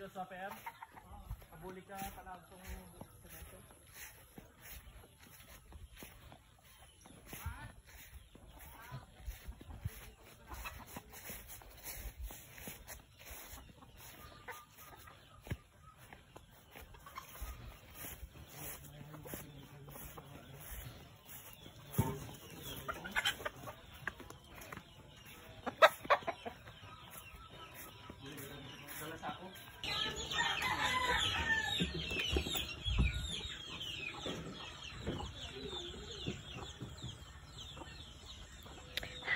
sa PR. Kabuli ka tanawag tong semento.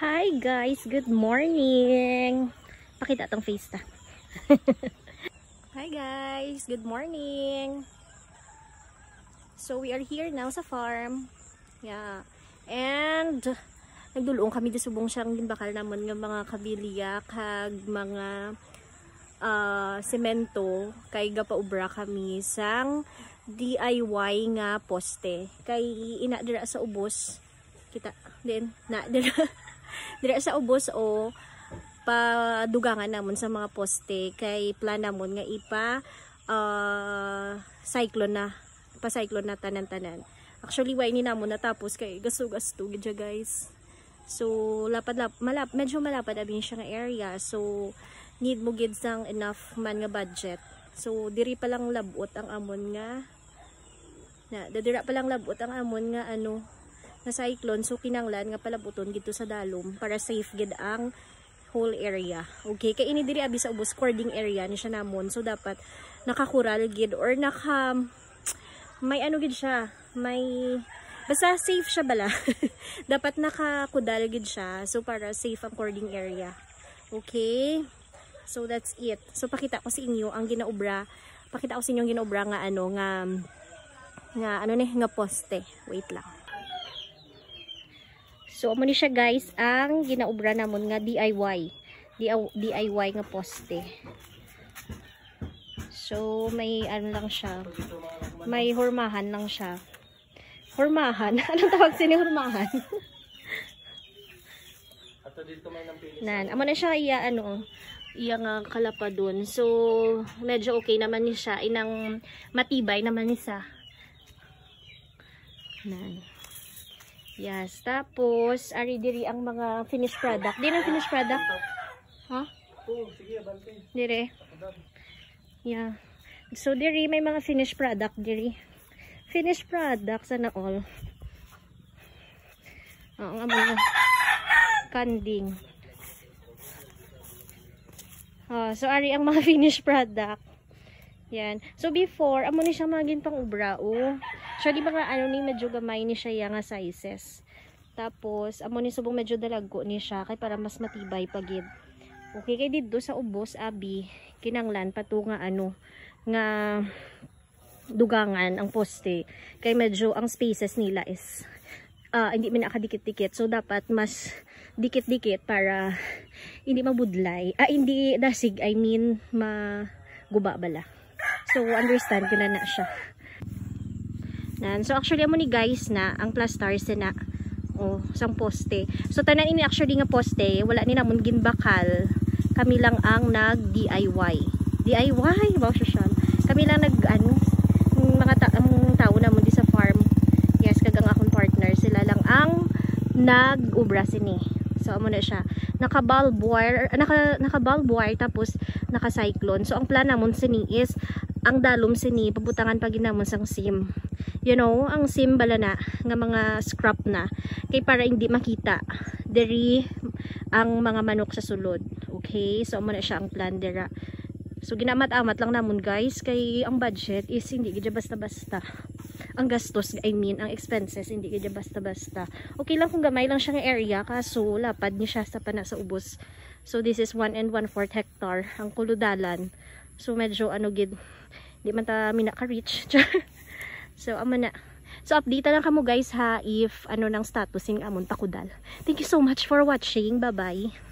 Hi guys, good morning. Pakita tong face ta. Hi guys, good morning. So we are here now sa farm. Yeah. And nagdulong kami di subong siyang gimbakal namon nga mga kabilya kag mga semento kay gapaubra kami sang DIY nga poste. Kay ina dira sa ubos. Kita din na dira sa ubos o padugangan namon sa mga poste kay plan namon nga ipa cyclone na tanan-tanan. Actually why ni namon natapos kay gasto-gasto gid guys. So medyo malapad abin siya nga area, so need mo gid sang enough man nga budget. So diri pa lang labot ang amon nga dira pa lang labot ang amon nga ano na cyclone, so kinanglan nga palabuton dito sa dalom para safe gid ang whole area. Okay, kay ini diri abi sa ubos cording area ni siya namon, so dapat nakakural gid or may ano gid siya, may basta safe siya bala. Dapat nakakudal gid siya, so para safe ang cording area. Okay, so that's it. So pakita ko sa inyo ang ginaubra, nga ano nga poste. Wait lang. So, amo ni siya guys, ang ginaubra namon nga DIY nga poste. So, may ano lang siya. May hurmahan lang siya. Hurmahan? Anong tawag sini hurmahan? Ato dito may nang pili. Nan, amo na siya iya nga kalapa dun. So, medyo okay naman ni siya. Inang matibay naman ni siya. Nan. Yes, tapos ari diri ang mga finished product. Di na finished product? Ha? Oh, sige, abante. Diri. Yeah. So diri may mga finished product diri. Finished product sana all. Ang among kanding. So ari ang mga finished product. Yan. So before, amo ni siya magin pang ubra Actually mga ano ni medyo gamay ni siya nga sizes. Tapos amo ni subong medyo dalago ni siya kay para mas matibay pagid. Okay, kay didto sa ubos abi kinanglan pato nga nga dugangan ang poste. Kay medyo ang spaces nila is hindi man nakadikit-dikit. So dapat mas dikit-dikit para hindi mabudlay. Hindi dasig, I mean maguba bala. So understand ko na siya. So actually amo ni guys na ang plastars na sang poste. So tanan ini actually nga poste, wala ni namon ginbakal. Kami lang ang nag DIY. DIY ba siya? Kami lang nag mga tao namon di sa farm. Yes, kagang akong partner, sila lang ang nag-ubra sini. So amo na siya. Naka-bulb wire tapos naka-cyclone. So ang plan namon sini is ang dalom sini pabutangan pa ginamon sang sim. You know, ang sim bala na nga mga scrap na kay para hindi makita diri ang mga manok sa sulod. Okay, so amo na siya ang plan dira. So ginamat-amat lang namon guys kay ang budget is hindi gid basta-basta. Ang gastos, I mean, ang expenses hindi gid basta-basta. Okay lang kung gamay lang siya nga area kaso lapad ni siya sa pana sa ubos. So this is 1 1/4 hectare ang kuludalan. So medyo gid di man ta minaka-reach. So amo na. So update lang kamo guys ha if nang status ing amon pakudal. Thank you so much for watching. Bye bye.